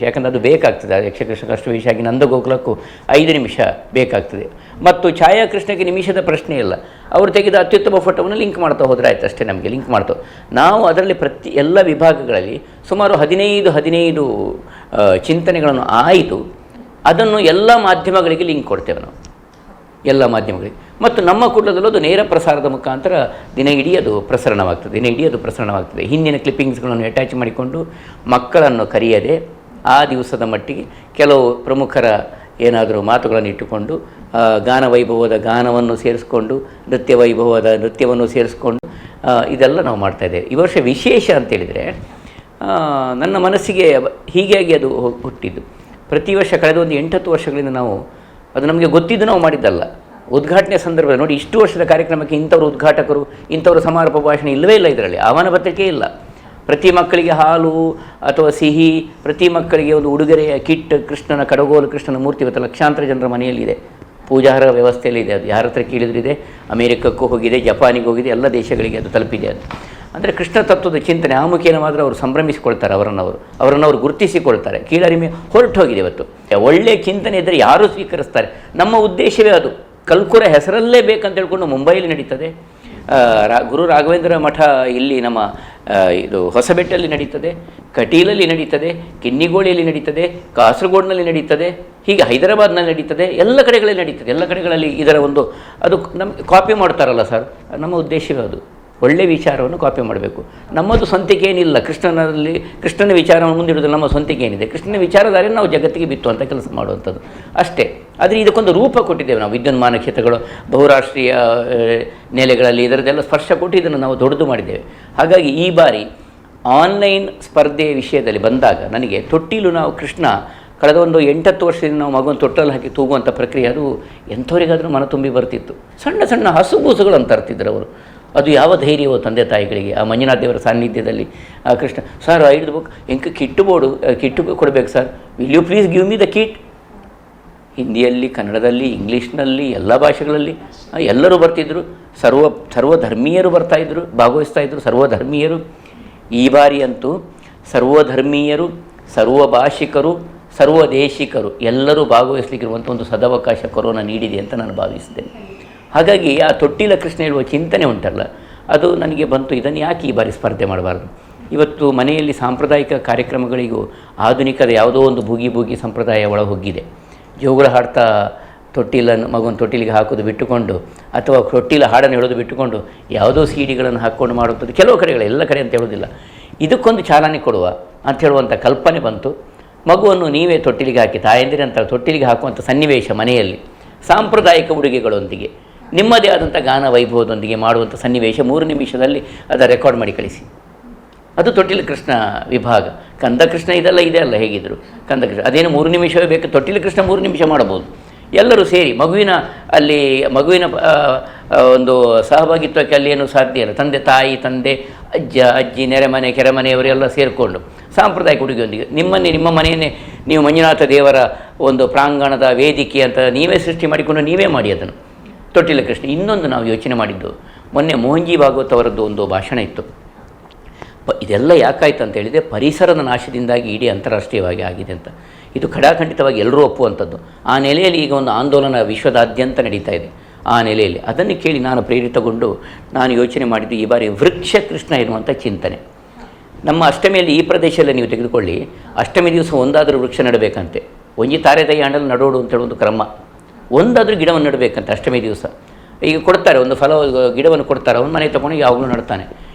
Speaker 1: ಯಾಕಂದರೆ ಅದು ಬೇಕಾಗ್ತದೆ. ಅದು ಯಕ್ಷಕೃಷ್ಣ ಅಷ್ಟು ವಿಷಯ ಆಗಿ ನಂದಗೋಕುಲಕ್ಕೂ 5 ನಿಮಿಷ ಬೇಕಾಗ್ತದೆ. ಮತ್ತು ಛಾಯಾಕೃಷ್ಣಕ್ಕೆ ನಿಮಿಷದ ಪ್ರಶ್ನೆ ಇಲ್ಲ, ಅವರು ತೆಗೆದ ಅತ್ಯುತ್ತಮ ಫೋಟೋವನ್ನು ಲಿಂಕ್ ಮಾಡ್ತಾ ಹೋದರೆ ಆಯ್ತು, ಅಷ್ಟೇ. ನಮಗೆ ಲಿಂಕ್ ಮಾಡ್ತೇವೆ ನಾವು. ಅದರಲ್ಲಿ ಎಲ್ಲ ವಿಭಾಗಗಳಲ್ಲಿ ಸುಮಾರು 15 ಚಿಂತನೆಗಳನ್ನು ಆಯಿತು. ಅದನ್ನು ಎಲ್ಲ ಮಾಧ್ಯಮಗಳಿಗೆ ಲಿಂಕ್ ಕೊಡ್ತೇವೆ ನಾವು, ಎಲ್ಲ ಮಾಧ್ಯಮಗಳಿಗೆ. ಮತ್ತು ನಮ್ಮ ಕೂಡಲದಲ್ಲೂ ಅದು ನೇರ ಪ್ರಸಾರದ ಮುಖಾಂತರ ದಿನ ಇಡೀ ಅದು ಪ್ರಸರಣವಾಗ್ತದೆ. ಹಿಂದಿನ ಕ್ಲಿಪ್ಪಿಂಗ್ಸ್ಗಳನ್ನು ಅಟ್ಯಾಚ್ ಮಾಡಿಕೊಂಡು ಮಕ್ಕಳನ್ನು ಕರೆಯದೆ ಆ ದಿವಸದ ಮಟ್ಟಿಗೆ ಕೆಲವು ಪ್ರಮುಖರ ಏನಾದರೂ ಮಾತುಗಳನ್ನು ಇಟ್ಟುಕೊಂಡು ಗಾನ ವೈಭವದ ಗಾನವನ್ನು ಸೇರಿಸ್ಕೊಂಡು ನೃತ್ಯ ವೈಭವದ ನೃತ್ಯವನ್ನು ಸೇರಿಸ್ಕೊಂಡು ಇದೆಲ್ಲ ನಾವು ಮಾಡ್ತಾಯಿದ್ದೇವೆ. ಈ ವರ್ಷ ವಿಶೇಷ ಅಂತೇಳಿದರೆ ನನ್ನ ಮನಸ್ಸಿಗೆ ಹೀಗಾಗಿ ಅದು ಹುಟ್ಟಿದ್ದು. ಪ್ರತಿ ವರ್ಷ ಕಳೆದ ಒಂದು 8-10 ವರ್ಷಗಳಿಂದ ನಾವು, ಅದು ನಮಗೆ ಗೊತ್ತಿದ್ದು ನಾವು ಮಾಡಿದ್ದಲ್ಲ, ಉದ್ಘಾಟನೆ ಸಂದರ್ಭದಲ್ಲಿ ನೋಡಿ, ಇಷ್ಟು ವರ್ಷದ ಕಾರ್ಯಕ್ರಮಕ್ಕೆ ಇಂಥವರು ಉದ್ಘಾಟಕರು, ಇಂಥವರು ಸಮಾರೋಪ ಭಾಷಣ ಇಲ್ಲವೇ ಇಲ್ಲ. ಇದರಲ್ಲಿ ಆಹ್ವಾನ ಪತ್ರಿಕೆ ಇಲ್ಲ. ಪ್ರತಿ ಮಕ್ಕಳಿಗೆ ಹಾಲು ಅಥವಾ ಸಿಹಿ, ಪ್ರತಿ ಮಕ್ಕಳಿಗೆ ಒಂದು ಉಡುಗೊರೆಯ ಕಿಟ್, ಕೃಷ್ಣನ ಕಡಗೋಲು, ಕೃಷ್ಣನ ಮೂರ್ತಿ ಇವತ್ತು ಲಕ್ಷಾಂತರ ಜನರ ಮನೆಯಲ್ಲಿದೆ, ಪೂಜಾರ ವ್ಯವಸ್ಥೆಯಲ್ಲಿ ಇದೆ. ಅದು ಯಾರ ಹತ್ರ ಕೇಳಿದ್ರಿದೆ, ಅಮೇರಿಕಕ್ಕೂ ಹೋಗಿದೆ, ಜಪಾನಿಗೆ ಹೋಗಿದೆ, ಎಲ್ಲ ದೇಶಗಳಿಗೆ ಅದು ತಲುಪಿದೆ. ಅದು ಅಂದರೆ ಕೃಷ್ಣ ತತ್ವದ ಚಿಂತನೆ ಆ ಮುಖೇನ ಮಾತ್ರ ಅವರು ಸಂಭ್ರಮಿಸಿಕೊಳ್ತಾರೆ, ಅವರನ್ನು ಗುರುತಿಸಿಕೊಳ್ತಾರೆ. ಕೀಳರಿಮೆ ಹೊರಟು ಹೋಗಿದೆ ಇವತ್ತು. ಒಳ್ಳೆಯ ಚಿಂತನೆ ಇದ್ದರೆ ಯಾರೂ ಸ್ವೀಕರಿಸ್ತಾರೆ. ನಮ್ಮ ಉದ್ದೇಶವೇ ಅದು. ಕಲ್ಕುರ ಹೆಸರಲ್ಲೇ ಬೇಕಂತ ಹೇಳ್ಕೊಂಡು ಮುಂಬೈಲಿ ನಡೀತದೆ, ಗುರು ರಾಘವೇಂದ್ರ ಮಠ ಇಲ್ಲಿ ನಮ್ಮ ಇದು ಹೊಸಬೆಟ್ಟಲ್ಲಿ ನಡೀತದೆ, ಕಟೀಲಲ್ಲಿ ನಡೀತದೆ, ಕಿನ್ನಿಗೋಳಿಯಲ್ಲಿ ನಡೀತದೆ, ಕಾಸರಗೋಡಿನಲ್ಲಿ ನಡೀತದೆ, ಹೀಗೆ ಹೈದರಾಬಾದ್ನಲ್ಲಿ ನಡೀತದೆ, ಎಲ್ಲ ಕಡೆಗಳಲ್ಲಿ ನಡೀತದೆ. ಎಲ್ಲ ಕಡೆಗಳಲ್ಲಿ ಇದರ ಒಂದು ಅದು ನಮಗೆ ಕಾಪಿ ಮಾಡ್ತಾರಲ್ಲ ಸರ್, ನಮ್ಮ ಉದ್ದೇಶವೇ ಅದು. ಒಳ್ಳೆಯ ವಿಚಾರವನ್ನು ಕಾಪಿ ಮಾಡಬೇಕು. ನಮ್ಮದು ಸ್ವಂತಿಕೆ ಏನಿಲ್ಲ. ಕೃಷ್ಣನ ವಿಚಾರವನ್ನು ಮುಂದಿಡೋದು ನಮ್ಮ ಸ್ವಂತಿಕೆ ಏನಿದೆ, ಕೃಷ್ಣನ ವಿಚಾರಧಾರೆಯನ್ನು ನಾವು ಜಗತ್ತಿಗೆ ಬಿತ್ತುವಂಥ ಕೆಲಸ ಮಾಡುವಂಥದ್ದು ಅಷ್ಟೇ. ಆದರೆ ಇದಕ್ಕೊಂದು ರೂಪ ಕೊಟ್ಟಿದ್ದೇವೆ ನಾವು. ವಿದ್ಯುನ್ಮಾನ ಕ್ಷೇತ್ರಗಳು, ಬಹುರಾಷ್ಟ್ರೀಯ ನೆಲೆಗಳಲ್ಲಿ ಇದರದ್ದೆಲ್ಲ ಸ್ಪರ್ಶ ಕೊಟ್ಟು ಇದನ್ನು ನಾವು ದೊಡ್ಡದು ಮಾಡಿದ್ದೇವೆ. ಹಾಗಾಗಿ ಈ ಬಾರಿ ಆನ್ಲೈನ್ ಸ್ಪರ್ಧೆ ವಿಷಯದಲ್ಲಿ ಬಂದಾಗ ನನಗೆ ತೊಟ್ಟಿಲು ನಾವು ಕೃಷ್ಣ ಕಳೆದ ಒಂದು 8-10 ವರ್ಷದಿಂದ ನಾವು ಮಗುವನ್ನು ತೊಟ್ಟಲ್ಲಿ ಹಾಕಿ ತೂಗುವಂಥ ಪ್ರಕ್ರಿಯೆ ಅದು ಎಂಥವರಿಗಾದರೂ ಮನ ತುಂಬಿ ಬರ್ತಿತ್ತು. ಸಣ್ಣ ಸಣ್ಣ ಹಸುಗೂಸುಗಳು ಅಂತ ತರ್ತಿದ್ರು ಅವರು. ಅದು ಯಾವ ಧೈರ್ಯವೋ ತಂದೆ ತಾಯಿಗಳಿಗೆ. ಆ ಮಂಜುನಾಥ ದೇವರ ಸಾನ್ನಿಧ್ಯದಲ್ಲಿ ಆ ಕೃಷ್ಣ, ಸರ್ 5 ಬುಕ್ ಎಂಕ ಕಿಟ್ಟು ಕೊಡಬೇಕು sir, will you please give me the kit. ಹಿಂದಿಯಲ್ಲಿ, ಕನ್ನಡದಲ್ಲಿ, ಇಂಗ್ಲೀಷ್ನಲ್ಲಿ, ಎಲ್ಲ ಭಾಷೆಗಳಲ್ಲಿ ಎಲ್ಲರೂ ಬರ್ತಿದ್ದರು. ಸರ್ವಧರ್ಮೀಯರು ಬರ್ತಾಯಿದ್ರು, ಭಾಗವಹಿಸ್ತಾಯಿದ್ರು ಸರ್ವಧರ್ಮೀಯರು. ಈ ಬಾರಿ ಅಂತೂ ಸರ್ವಧರ್ಮೀಯರು, ಸರ್ವಭಾಷಿಕರು, ಸರ್ವದೇಶಿಕರು ಎಲ್ಲರೂ ಭಾಗವಹಿಸಲಿಕ್ಕಿರುವಂಥ ಒಂದು ಸದಾವಕಾಶ ಕೊರೋನಾ ನೀಡಿದೆ ಅಂತ ನಾನು ಭಾವಿಸಿದ್ದೇನೆ. ಹಾಗಾಗಿ ಆ ತೊಟ್ಟಿಲ ಕೃಷ್ಣ ಹೇಳುವ ಚಿಂತನೆ ಉಂಟಲ್ಲ, ಅದು ನನಗೆ ಬಂತು. ಇದನ್ನು ಯಾಕೆ ಈ ಬಾರಿ ಸ್ಪರ್ಧೆ ಮಾಡಬಾರ್ದು? ಇವತ್ತು ಮನೆಯಲ್ಲಿ ಸಾಂಪ್ರದಾಯಿಕ ಕಾರ್ಯಕ್ರಮಗಳಿಗೂ ಆಧುನಿಕದ ಯಾವುದೋ ಒಂದು ಬೂಗಿ ಸಂಪ್ರದಾಯ ಒಳ ಹೋಗಿದೆ. ಜೋಗುಳ ಹಾಡ್ತಾ ಮಗುವನ್ನು ತೊಟ್ಟಿಲಿಗೆ ಹಾಕೋದು ಬಿಟ್ಟುಕೊಂಡು, ಅಥವಾ ತೊಟ್ಟಿಲ ಹಾಡನ್ನು ಹೇಳೋದು ಬಿಟ್ಟುಕೊಂಡು ಯಾವುದೋ ಸಿಡಿಗಳನ್ನು ಹಾಕ್ಕೊಂಡು ಮಾಡುವಂಥದ್ದು ಕೆಲವು ಕಡೆಗಳು, ಎಲ್ಲ ಕಡೆ ಅಂತ ಹೇಳೋದಿಲ್ಲ. ಇದಕ್ಕೊಂದು ಚಾಲನೆ ಕೊಡುವ ಅಂತ ಹೇಳುವಂಥ ಕಲ್ಪನೆ ಬಂತು. ಮಗುವನ್ನು ನೀವೇ ತೊಟ್ಟಿಲಿಗೆ ಹಾಕಿ, ತಾಯಂದಿರಂತ ತೊಟ್ಟಿಲಿಗೆ ಹಾಕುವಂಥ ಸನ್ನಿವೇಶ ಮನೆಯಲ್ಲಿ ಸಾಂಪ್ರದಾಯಿಕ ಉಡುಗೆಗಳೊಂದಿಗೆ ನಿಮ್ಮದೇ ಆದಂಥ ಗಾನ ವೈಭವದೊಂದಿಗೆ ಮಾಡುವಂಥ ಸನ್ನಿವೇಶ 3 ನಿಮಿಷದಲ್ಲಿ ಅದನ್ನು ರೆಕಾರ್ಡ್ ಮಾಡಿ ಕಳಿಸಿ. ಅದು ತೊಟ್ಟಿಲ ಕೃಷ್ಣ ವಿಭಾಗ. ಕಂದಕೃಷ್ಣ ಇದೆಲ್ಲ ಇದೆ ಅಲ್ಲ, ಹೇಗಿದ್ದರು ಕಂದಕೃಷ್ಣ ಅದೇನು 3 ನಿಮಿಷವೇ ಬೇಕು. ತೊಟ್ಟಿಲ ಕೃಷ್ಣ 3 ನಿಮಿಷ ಮಾಡ್ಬೋದು. ಎಲ್ಲರೂ ಸೇರಿ ಮಗುವಿನ ಒಂದು ಸಹಭಾಗಿತ್ವಕ್ಕೆ ಅಲ್ಲಿ ಏನು ಸಾಧ್ಯ ಇಲ್ಲ. ತಂದೆ, ಅಜ್ಜ, ಅಜ್ಜಿ, ನೆರೆಮನೆ, ಕೆರೆಮನೆಯವರೆಲ್ಲ ಸೇರಿಕೊಂಡು ಸಾಂಪ್ರದಾಯಿಕ ಉಡುಗೆಯೊಂದಿಗೆ ನಿಮ್ಮ ಮನೆಯನ್ನೇ ನೀವು ಮಂಜುನಾಥ ದೇವರ ಒಂದು ಪ್ರಾಂಗಣದ ವೇದಿಕೆ ಅಂತ ನೀವೇ ಸೃಷ್ಟಿ ಮಾಡಿಕೊಂಡು ನೀವೇ ಮಾಡಿ ಅದನ್ನು ತೊಟ್ಟಿಲ ಕೃಷ್ಣ. ಇನ್ನೊಂದು ನಾವು ಯೋಚನೆ ಮಾಡಿದ್ದು, ಮೊನ್ನೆ ಮೋಹನ್ಜಿ ಭಾಗವತ್ ಅವರದ್ದು ಒಂದು ಭಾಷಣ ಇತ್ತು. ಇದೆಲ್ಲ ಯಾಕಾಯ್ತು ಅಂತ ಹೇಳಿದರೆ, ಪರಿಸರದ ನಾಶದಿಂದಾಗಿ ಇಡೀ ಅಂತಾರಾಷ್ಟ್ರೀಯವಾಗಿ ಆಗಿದೆ ಅಂತ. ಇದು ಖಡಾಖಂಡಿತವಾಗಿ ಎಲ್ಲರೂ ಒಪ್ಪುವಂಥದ್ದು. ಆ ನೆಲೆಯಲ್ಲಿ ಈಗ ಒಂದು ಆಂದೋಲನ ವಿಶ್ವದಾದ್ಯಂತ ನಡೀತಾ ಇದೆ. ಆ ನೆಲೆಯಲ್ಲಿ ಅದನ್ನು ಕೇಳಿ ನಾನು ಪ್ರೇರಿತಗೊಂಡು ನಾನು ಯೋಚನೆ ಮಾಡಿದ್ದು, ಈ ಬಾರಿ ವೃಕ್ಷ ಕೃಷ್ಣ ಎನ್ನುವಂಥ ಚಿಂತನೆ. ನಮ್ಮ ಅಷ್ಟಮಿಯಲ್ಲಿ ಈ ಪ್ರದೇಶದಲ್ಲಿ ನೀವು ತೆಗೆದುಕೊಳ್ಳಿ, ಅಷ್ಟಮಿ ದಿವಸ ಒಂದಾದರೂ ವೃಕ್ಷ ನೆಡಬೇಕಂತೆ. ಒಂಜಿ ತಾರೆ ದೈ ಹಂಡಲ್ಲಿ ನಡೋಡು ಅಂತೇಳಿ ಒಂದು ಕ್ರಮ. ಒಂದಾದರೂ ಗಿಡವನ್ನು ನೆಡಬೇಕಂತ ಅಷ್ಟಮಿ ದಿವಸ. ಈಗ ಕೊಡ್ತಾರೆ ಒಂದು ಫಲ ಗಿಡವನ್ನು ಕೊಡ್ತಾರೆ, ಅವನು ಮನೆ ತೊಗೊಂಡು ಯಾವಾಗಲೂ ನಡ್ತಾನೆ.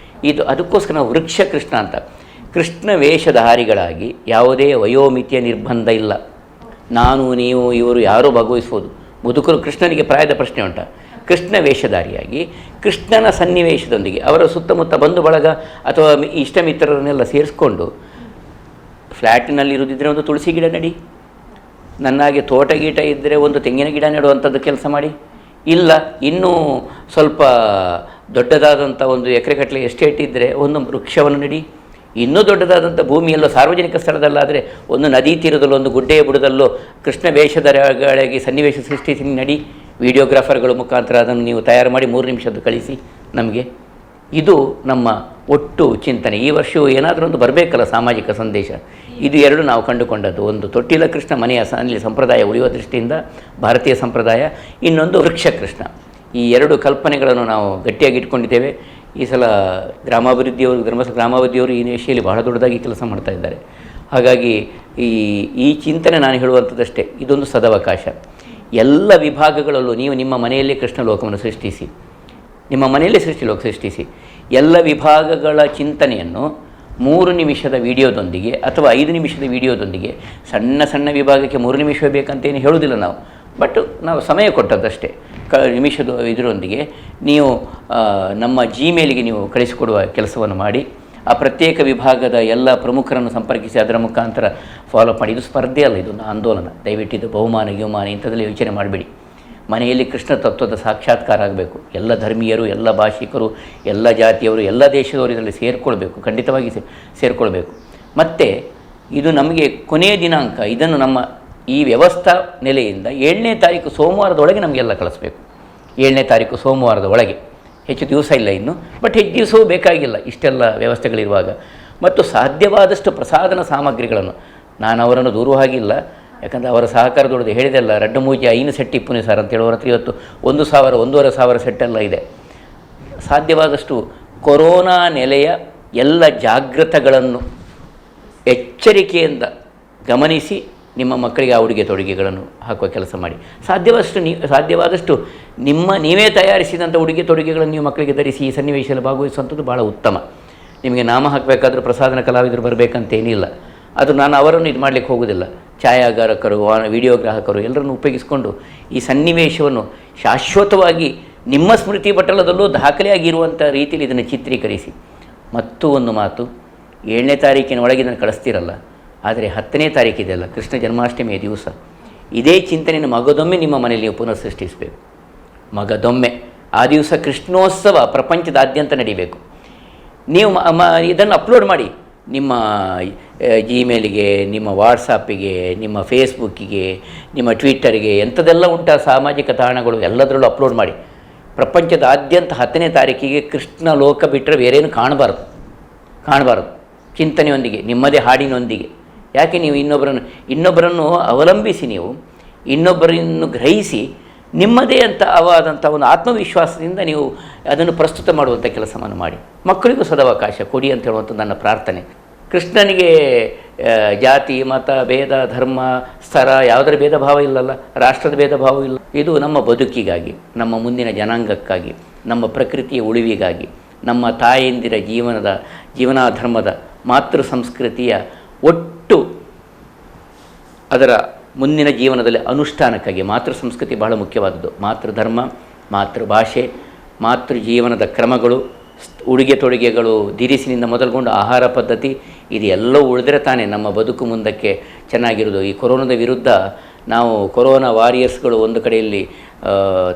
Speaker 1: ಇದು ಅದಕ್ಕೋಸ್ಕರ ನಾವು ವೃಕ್ಷ ಕೃಷ್ಣ ಅಂತ. ಕೃಷ್ಣ ವೇಷಧಾರಿಗಳಾಗಿ ಯಾವುದೇ ವಯೋಮಿತಿಯ ನಿರ್ಬಂಧ ಇಲ್ಲ. ನಾನು ನೀವು ಇವರು ಯಾರೂ ಭಾಗವಹಿಸ್ಬೋದು. ಮುದುಕರು ಕೃಷ್ಣನಿಗೆ ಪ್ರಾಯದ ಪ್ರಶ್ನೆ ಉಂಟ. ಕೃಷ್ಣ ವೇಷಧಾರಿಯಾಗಿ ಕೃಷ್ಣನ ಸನ್ನಿವೇಶದೊಂದಿಗೆ ಅವರ ಸುತ್ತಮುತ್ತ ಬಂಧು ಬಳಗ ಅಥವಾ ಇಷ್ಟ ಮಿತ್ರರನ್ನೆಲ್ಲ ಸೇರಿಸ್ಕೊಂಡು ಫ್ಲ್ಯಾಟಿನಲ್ಲಿ ಇರುವುದಿದ್ದರೆ ಒಂದು ತುಳಸಿ ಗಿಡ ನೆಡಿ, ನನ್ನಾಗೆ ತೋಟ ಗೀಟ ಇದ್ದರೆ ಒಂದು ತೆಂಗಿನ ಗಿಡ ನೆಡುವಂಥದ್ದು ಕೆಲಸ ಮಾಡಿ, ಇಲ್ಲ ಇನ್ನೂ ಸ್ವಲ್ಪ ದೊಡ್ಡದಾದಂಥ ಒಂದು ಎಕರೆಗಟ್ಟಲೆ ಎಸ್ಟೇಟ್ ಇದ್ದರೆ ಒಂದು ವೃಕ್ಷವನ್ನು ನೆಡಿ, ಇನ್ನೂ ದೊಡ್ಡದಾದಂಥ ಭೂಮಿಯಲ್ಲೋ ಸಾರ್ವಜನಿಕ ಸ್ಥಳದಲ್ಲಾದರೆ ಒಂದು ನದಿ ತೀರದಲ್ಲೋ ಒಂದು ಗುಡ್ಡೆಯ ಬುಡದಲ್ಲೋ ಕೃಷ್ಣ ವೇಷಧಾರಿಗಳಾಗಿ ಸನ್ನಿವೇಶ ಸೃಷ್ಟಿಸಿ ನಡಿ. ವಿಡಿಯೋಗ್ರಾಫರ್ಗಳ ಮುಖಾಂತರ ಅದನ್ನು ನೀವು ತಯಾರು ಮಾಡಿ 3 ನಿಮಿಷದ್ದು ಕಳಿಸಿ ನಮಗೆ. ಇದು ನಮ್ಮ ಒಟ್ಟು ಚಿಂತನೆ. ಈ ವರ್ಷವೂ ಏನಾದರೂ ಒಂದು ಬರಬೇಕಲ್ಲ ಸಾಮಾಜಿಕ ಸಂದೇಶ. ಇದು ಎರಡು ನಾವು ಕಂಡುಕೊಂಡದ್ದು. ಒಂದು ತೊಟ್ಟಿಲ ಕೃಷ್ಣ ಮನೆಯ ಸಂಪ್ರದಾಯ ಉಳಿಯುವ ದೃಷ್ಟಿಯಿಂದ ಭಾರತೀಯ ಸಂಪ್ರದಾಯ, ಇನ್ನೊಂದು ವೃಕ್ಷ ಕೃಷ್ಣ. ಈ ಎರಡು ಕಲ್ಪನೆಗಳನ್ನು ನಾವು ಗಟ್ಟಿಯಾಗಿ ಇಟ್ಕೊಂಡಿದ್ದೇವೆ. ಈ ಸಲ ಗ್ರಾಮಾಭಿವೃದ್ಧಿಯವರು ಧರ್ಮಸ್ಥಳ ಗ್ರಾಮಾಭಿವೃದ್ಧಿಯವರು ಈ ವಿಷಯದಲ್ಲಿ ಬಹಳ ದೊಡ್ಡದಾಗಿ ಕೆಲಸ ಮಾಡ್ತಾ ಇದ್ದಾರೆ. ಹಾಗಾಗಿ ಈ ಚಿಂತನೆ ನಾನು ಹೇಳುವಂಥದ್ದಷ್ಟೇ, ಇದೊಂದು ಸದವಕಾಶ. ಎಲ್ಲ ವಿಭಾಗಗಳಲ್ಲೂ ನೀವು ನಿಮ್ಮ ಮನೆಯಲ್ಲೇ ಕೃಷ್ಣ ಲೋಕವನ್ನು ಸೃಷ್ಟಿಸಿ, ನಿಮ್ಮ ಮನೆಯಲ್ಲೇ ಸೃಷ್ಟಿಸಿ ಎಲ್ಲ ವಿಭಾಗಗಳ ಚಿಂತನೆಯನ್ನು 3 ನಿಮಿಷದ ವಿಡಿಯೋದೊಂದಿಗೆ ಅಥವಾ 5 ನಿಮಿಷದ ವಿಡಿಯೋದೊಂದಿಗೆ, ಸಣ್ಣ ಸಣ್ಣ ವಿಭಾಗಕ್ಕೆ 3 ನಿಮಿಷ ಬೇಕಂತೇನು ಹೇಳುವುದಿಲ್ಲ ನಾವು, ಬಟ್ ನಾವು ಸಮಯ ಕೊಟ್ಟದ್ದಷ್ಟೇ. ನಿಮಿಷದ ಇದರೊಂದಿಗೆ ನೀವು ನಮ್ಮ ಜಿಮೇಲಿಗೆ ನೀವು ಕಳಿಸಿಕೊಡುವ ಕೆಲಸವನ್ನು ಮಾಡಿ, ಆ ಪ್ರತ್ಯೇಕ ವಿಭಾಗದ ಎಲ್ಲ ಪ್ರಮುಖರನ್ನು ಸಂಪರ್ಕಿಸಿ ಅದರ ಮುಖಾಂತರ ಫಾಲೋ ಮಾಡಿ. ಇದು ಸ್ಪರ್ಧೆ ಅಲ್ಲ, ಇದೊಂದು ಆಂದೋಲನ. ದಯವಿಟ್ಟು ಇದು ಬಹುಮಾನ ಇಂಥದ್ರಲ್ಲಿ ಯೋಚನೆ ಮಾಡಬೇಡಿ. ಮನೆಯಲ್ಲಿ ಕೃಷ್ಣ ತತ್ವದ ಸಾಕ್ಷಾತ್ಕಾರ ಆಗಬೇಕು. ಎಲ್ಲ ಧರ್ಮೀಯರು, ಎಲ್ಲ ಭಾಷಿಕರು, ಎಲ್ಲ ಜಾತಿಯವರು, ಎಲ್ಲ ದೇಶದವರು ಇದರಲ್ಲಿ ಸೇರಿಕೊಳ್ಬೇಕು, ಖಂಡಿತವಾಗಿ ಸೇರಿಕೊಳ್ಬೇಕು. ಮತ್ತು ಇದು ನಮಗೆ ಕೊನೆಯ ದಿನಾಂಕ, ಇದನ್ನು ನಮ್ಮ ಈ ವ್ಯವಸ್ಥಾ ನೆಲೆಯಿಂದ 7ನೇ ತಾರೀಕು ಸೋಮವಾರದೊಳಗೆ ನಮಗೆಲ್ಲ ಕಳಿಸ್ಬೇಕು. 7ನೇ ತಾರೀಕು ಸೋಮವಾರದ ಒಳಗೆ, ಹೆಚ್ಚು ದಿವಸ ಇಲ್ಲ ಇನ್ನು, ಬಟ್ ಹೆಚ್ಚು ದಿವಸವೂ ಬೇಕಾಗಿಲ್ಲ ಇಷ್ಟೆಲ್ಲ ವ್ಯವಸ್ಥೆಗಳಿರುವಾಗ. ಮತ್ತು ಸಾಧ್ಯವಾದಷ್ಟು ಪ್ರಸಾದನ ಸಾಮಗ್ರಿಗಳನ್ನು, ನಾನು ಅವರನ್ನು ದೂರುವ ಹಾಗಿಲ್ಲ, ಯಾಕಂದರೆ ಅವರ ಸಹಕಾರದೊಳಗೆ ಹೇಳಿದೆಲ್ಲ ರಡ್ಡು ಮೂಜಿ 5 ಸೆಟ್ ಇಪ್ಪುನಿ ಸರ್ ಅಂತ ಹೇಳೋರ ಹತ್ರ ಇವತ್ತು 1,000 1,500 ಸೆಟ್ಟೆಲ್ಲ ಇದೆ. ಸಾಧ್ಯವಾದಷ್ಟು ಕೊರೋನಾ ನೆಲೆಯ ಎಲ್ಲ ಜಾಗೃತಗಳನ್ನು ಎಚ್ಚರಿಕೆಯಿಂದ ಗಮನಿಸಿ ನಿಮ್ಮ ಮಕ್ಕಳಿಗೆ ಆ ಉಡುಗೆ ತೊಡುಗೆಗಳನ್ನು ಹಾಕುವ ಕೆಲಸ ಮಾಡಿ. ಸಾಧ್ಯವಾದಷ್ಟು ನೀವೇ ತಯಾರಿಸಿದಂಥ ಉಡುಗೆ ತೊಡುಗೆಗಳನ್ನು ನೀವು ಮಕ್ಕಳಿಗೆ ಧರಿಸಿ ಈ ಸನ್ನಿವೇಶದಲ್ಲಿ ಭಾಗವಹಿಸುವಂಥದ್ದು ಭಾಳ ಉತ್ತಮ. ನಿಮಗೆ ನಾಮ ಹಾಕಬೇಕಾದ್ರೂ ಪ್ರಸಾದನ ಕಲಾವಿದರು ಬರಬೇಕಂತೇನಿಲ್ಲ. ಅದು ನಾನು ಅವರನ್ನು ಇದು ಮಾಡಲಿಕ್ಕೆ ಹೋಗೋದಿಲ್ಲ. ಛಾಯಾಗಾರಕರು, ವಿಡಿಯೋಗ್ರಾಹಕರು ಎಲ್ಲರನ್ನು ಉಪಯೋಗಿಸಿಕೊಂಡು ಈ ಸನ್ನಿವೇಶವನ್ನು ಶಾಶ್ವತವಾಗಿ ನಿಮ್ಮ ಸ್ಮೃತಿ ಪಟಲದಲ್ಲೂ ದಾಖಲೆಯಾಗಿರುವಂಥ ರೀತಿಯಲ್ಲಿ ಇದನ್ನು ಚಿತ್ರೀಕರಿಸಿ. ಮತ್ತೂ ಒಂದು ಮಾತು, 7ನೇ ತಾರೀಕಿನ ಒಳಗೆ ಇದನ್ನು ಕಳಿಸ್ತಿರಲ್ಲ, ಆದರೆ 10ನೇ ತಾರೀಕಿದೆಯಲ್ಲ ಕೃಷ್ಣ ಜನ್ಮಾಷ್ಟಮಿಯ ದಿವಸ, ಇದೇ ಚಿಂತನೆಯನ್ನು ಮಗದೊಮ್ಮೆ ನಿಮ್ಮ ಮನೆಯಲ್ಲಿ ನೀವು ಪುನಃ ಸೃಷ್ಟಿಸಬೇಕು. ಮಗದೊಮ್ಮೆ ಆ ದಿವಸ ಕೃಷ್ಣೋತ್ಸವ ಪ್ರಪಂಚದಾದ್ಯಂತ ನಡೀಬೇಕು. ನೀವು ಇದನ್ನು ಅಪ್ಲೋಡ್ ಮಾಡಿ ನಿಮ್ಮ ಜಿಮೇಲಿಗೆ, ನಿಮ್ಮ ವಾಟ್ಸಾಪಿಗೆ, ನಿಮ್ಮ ಫೇಸ್ಬುಕ್ಕಿಗೆ, ನಿಮ್ಮ ಟ್ವಿಟ್ಟರ್ಗೆ, ಎಂಥದೆಲ್ಲ ಉಂಟ ಸಾಮಾಜಿಕ ತಾಣಗಳು ಎಲ್ಲದರಲ್ಲೂ ಅಪ್ಲೋಡ್ ಮಾಡಿ. ಪ್ರಪಂಚದಾದ್ಯಂತ 10ನೇ ತಾರೀಕಿಗೆ ಕೃಷ್ಣ ಲೋಕ ಬಿಟ್ಟರೆ ಬೇರೇನು ಕಾಣಬಾರ್ದು. ಚಿಂತನೆಯೊಂದಿಗೆ, ನಿಮ್ಮದೇ ಹಾಡಿನೊಂದಿಗೆ. ಯಾಕೆ ನೀವು ಇನ್ನೊಬ್ಬರನ್ನು ಅವಲಂಬಿಸಿ, ನೀವು ಇನ್ನೊಬ್ಬರನ್ನು ಗ್ರಹಿಸಿ ನಿಮ್ಮದೇ ಆದಂಥ ಒಂದು ಆತ್ಮವಿಶ್ವಾಸದಿಂದ ನೀವು ಅದನ್ನು ಪ್ರಸ್ತುತ ಮಾಡುವಂಥ ಕೆಲಸವನ್ನು ಮಾಡಿ. ಮಕ್ಕಳಿಗೂ ಸದವಕಾಶ ಕೊಡಿ ಅಂತ ಹೇಳುವಂಥ ನನ್ನ ಪ್ರಾರ್ಥನೆ. ಕೃಷ್ಣನಿಗೆ ಜಾತಿ, ಮತ, ಭೇದ, ಧರ್ಮ, ಸ್ಥಳ ಯಾವುದರ ಭೇದ ಭಾವ ಇಲ್ಲಲ್ಲ, ರಾಷ್ಟ್ರದ ಭೇದ ಭಾವ ಇಲ್ಲ. ಇದು ನಮ್ಮ ಬದುಕಿಗಾಗಿ, ನಮ್ಮ ಮುಂದಿನ ಜನಾಂಗಕ್ಕಾಗಿ, ನಮ್ಮ ಪ್ರಕೃತಿಯ ಉಳಿವಿಗಾಗಿ, ನಮ್ಮ ತಾಯಂದಿರ ಜೀವನಾಧರ್ಮದ ಮಾತೃ ಸಂಸ್ಕೃತಿಯ ಒಟ್ಟು ಅದರ ಮುಂದಿನ ಜೀವನದಲ್ಲಿ ಅನುಷ್ಠಾನಕ್ಕಾಗಿ. ಮಾತೃ ಸಂಸ್ಕೃತಿ ಬಹಳ ಮುಖ್ಯವಾದದ್ದು. ಮಾತೃಧರ್ಮ, ಮಾತೃಭಾಷೆ, ಮಾತೃ ಜೀವನದ ಕ್ರಮಗಳು, ಉಡುಗೆ ತೊಡುಗೆಗಳು, ದಿರಿಸಿನಿಂದ ಮೊದಲುಗೊಂಡು ಆಹಾರ ಪದ್ಧತಿ, ಇದು ಎಲ್ಲವೂ ಉಳಿದ್ರೆ ತಾನೇ ನಮ್ಮ ಬದುಕು ಮುಂದಕ್ಕೆ ಚೆನ್ನಾಗಿರೋದು. ಈ ಕೊರೋನಾದ ವಿರುದ್ಧ ನಾವು ಕೊರೋನಾ ವಾರಿಯರ್ಸ್ಗಳು ಒಂದು ಕಡೆಯಲ್ಲಿ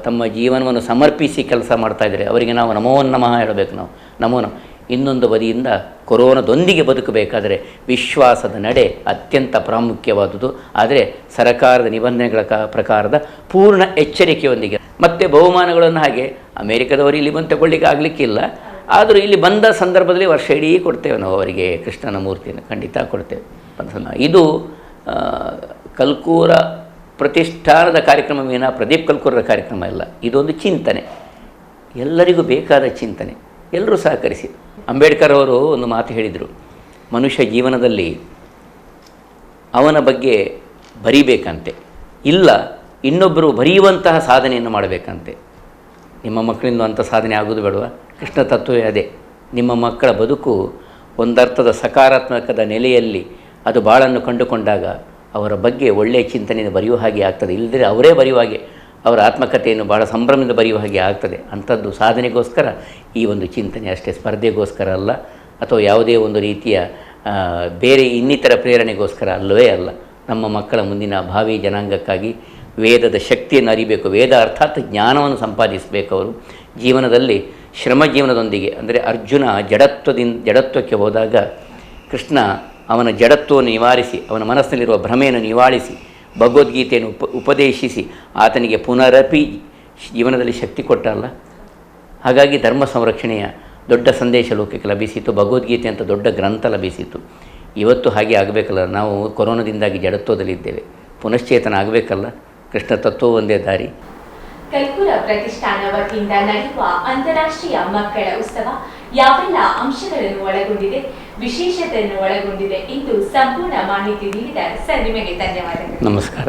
Speaker 1: ತಮ್ಮ ಜೀವನವನ್ನು ಸಮರ್ಪಿಸಿ ಕೆಲಸ ಮಾಡ್ತಾಯಿದ್ದಾರೆ. ಅವರಿಗೆ ನಾವು ನಮೋ ನಮಃ ಹೇಳಬೇಕು. ನಾವು ನಮೋ ನಮಃ. ಇನ್ನೊಂದು ಬದಿಯಿಂದ ಕೊರೋನಾದೊಂದಿಗೆ ಬದುಕಬೇಕಾದರೆ ವಿಶ್ವಾಸದ ನಡೆ ಅತ್ಯಂತ ಪ್ರಾಮುಖ್ಯವಾದುದು. ಆದರೆ ಸರಕಾರದ ನಿಬಂಧನೆಗಳ ಪ್ರಕಾರದ ಪೂರ್ಣ ಎಚ್ಚರಿಕೆಯೊಂದಿಗೆ. ಮತ್ತು ಬಹುಮಾನಗಳನ್ನು ಹಾಗೆ ಅಮೇರಿಕದವರು ಇಲ್ಲಿ ಬಂದು ತಗೊಳ್ಳಿಕ್ಕೆ ಆಗಲಿಕ್ಕಿಲ್ಲ, ಆದರೂ ಇಲ್ಲಿ ಬಂದ ಸಂದರ್ಭದಲ್ಲಿ ವರ್ಷ ಇಡೀ ಕೊಡ್ತೇವೆ ನಾವು ಅವರಿಗೆ ಕೃಷ್ಣನ ಮೂರ್ತಿಯನ್ನು ಖಂಡಿತ ಕೊಡ್ತೇವೆ. ಇದು ಕಲ್ಕೂರ ಪ್ರತಿಷ್ಠಾನದ ಕಾರ್ಯಕ್ರಮವೇನ ಪ್ರದೀಪ್ ಕಲ್ಕೂರರ ಕಾರ್ಯಕ್ರಮ ಇಲ್ಲ. ಇದೊಂದು ಚಿಂತನೆ, ಎಲ್ಲರಿಗೂ ಬೇಕಾದ ಚಿಂತನೆ. ಎಲ್ಲರೂ ಸಹಕರಿಸಿ. ಅಂಬೇಡ್ಕರ್ ಅವರು ಒಂದು ಮಾತು ಹೇಳಿದರು, ಮನುಷ್ಯ ಜೀವನದಲ್ಲಿ ಅವನ ಬಗ್ಗೆ ಬರಿಬೇಕಂತೆ, ಇಲ್ಲ ಇನ್ನೊಬ್ಬರು ಬರೆಯುವಂತಹ ಸಾಧನೆಯನ್ನು ಮಾಡಬೇಕಂತೆ. ನಿಮ್ಮ ಮಕ್ಕಳಿಂದ ಅಂಥ ಸಾಧನೆ ಆಗೋದು ಬೇಡವಾ? ಕೃಷ್ಣ ತತ್ವವೇ ಅದೇ. ನಿಮ್ಮ ಮಕ್ಕಳ ಬದುಕು ಒಂದರ್ಥದ ಸಕಾರಾತ್ಮಕದ ನೆಲೆಯಲ್ಲಿ ಅದು ಬಾಳನ್ನು ಕಂಡುಕೊಂಡಾಗ ಅವರ ಬಗ್ಗೆ ಒಳ್ಳೆಯ ಚಿಂತನೆಯನ್ನು ಬರೆಯುವ ಹಾಗೆ ಆಗ್ತದೆ. ಇಲ್ಲದೇ ಅವರೇ ಬರೆಯುವ ಹಾಗೆ, ಅವರ ಆತ್ಮಕಥೆಯನ್ನು ಭಾಳ ಸಂಭ್ರಮದಿಂದ ಬರೆಯುವ ಹಾಗೆ ಆಗ್ತದೆ. ಅಂಥದ್ದು ಸಾಧನೆಗೋಸ್ಕರ ಈ ಒಂದು ಚಿಂತನೆ ಅಷ್ಟೇ, ಸ್ಪರ್ಧೆಗೋಸ್ಕರ ಅಲ್ಲ, ಅಥವಾ ಯಾವುದೇ ಒಂದು ರೀತಿಯ ಬೇರೆ ಇನ್ನಿತರ ಪ್ರೇರಣೆಗೋಸ್ಕರ ಅಲ್ಲವೇ ಅಲ್ಲ. ನಮ್ಮ ಮಕ್ಕಳ ಮುಂದಿನ ಭಾವಿ ಜನಾಂಗಕ್ಕಾಗಿ ವೇದದ ಶಕ್ತಿಯನ್ನು ಅರಿಬೇಕು. ವೇದ ಅರ್ಥಾತ್ ಜ್ಞಾನವನ್ನು ಸಂಪಾದಿಸಬೇಕು. ಅವರು ಜೀವನದಲ್ಲಿ ಶ್ರಮ ಜೀವನದೊಂದಿಗೆ, ಅಂದರೆ ಅರ್ಜುನ ಜಡತ್ವಕ್ಕೆ ಹೋದಾಗ ಕೃಷ್ಣ ಅವನ ಜಡತ್ವವನ್ನು ನಿವಾರಿಸಿ, ಅವನ ಮನಸ್ಸಿನಲ್ಲಿರುವ ಭ್ರಮೆಯನ್ನು ನಿವಾರಿಸಿ, ಭಗವದ್ಗೀತೆಯನ್ನು ಉಪದೇಶಿಸಿ ಆತನಿಗೆ ಪುನರಪಿ ಜೀವನದಲ್ಲಿ ಶಕ್ತಿ ಕೊಟ್ಟಲ್ಲ. ಹಾಗಾಗಿ ಧರ್ಮ ಸಂರಕ್ಷಣೆಯ ದೊಡ್ಡ ಸಂದೇಶ ಲೋಕಕ್ಕೆ ಲಭಿಸಿತು. ಭಗವದ್ಗೀತೆ ಅಂತ ದೊಡ್ಡ ಗ್ರಂಥ ಲಭಿಸಿತು. ಇವತ್ತು ಹಾಗೆ ಆಗಬೇಕಲ್ಲ. ನಾವು ಕೊರೋನಾದಿಂದಾಗಿ ಜಡತ್ವದಲ್ಲಿದ್ದೇವೆ, ಪುನಶ್ಚೇತನ ಆಗಬೇಕಲ್ಲ. ಕೃಷ್ಣ ತತ್ವ ಒಂದೇ ದಾರಿ.
Speaker 2: ಕಲ್ಕುಲ ಪ್ರತಿಷ್ಠಾನ ವತಿಯಿಂದ ನಡೆಯುವ ಅಂತಾರಾಷ್ಟ್ರೀಯ ಮಕ್ಕಳ ಉತ್ಸವ ಯಾವೆಲ್ಲ ಅಂಶಗಳನ್ನು ಒಳಗೊಂಡಿದೆ, ವಿಶೇಷತೆಯನ್ನು ಒಳಗೊಂಡಿದೆ ಎಂದು ಸಂಪೂರ್ಣ ಮಾಹಿತಿ ನೀಡಿದ ಸರ್, ನಿಮಗೆ ಧನ್ಯವಾದಗಳು.
Speaker 1: ನಮಸ್ಕಾರ.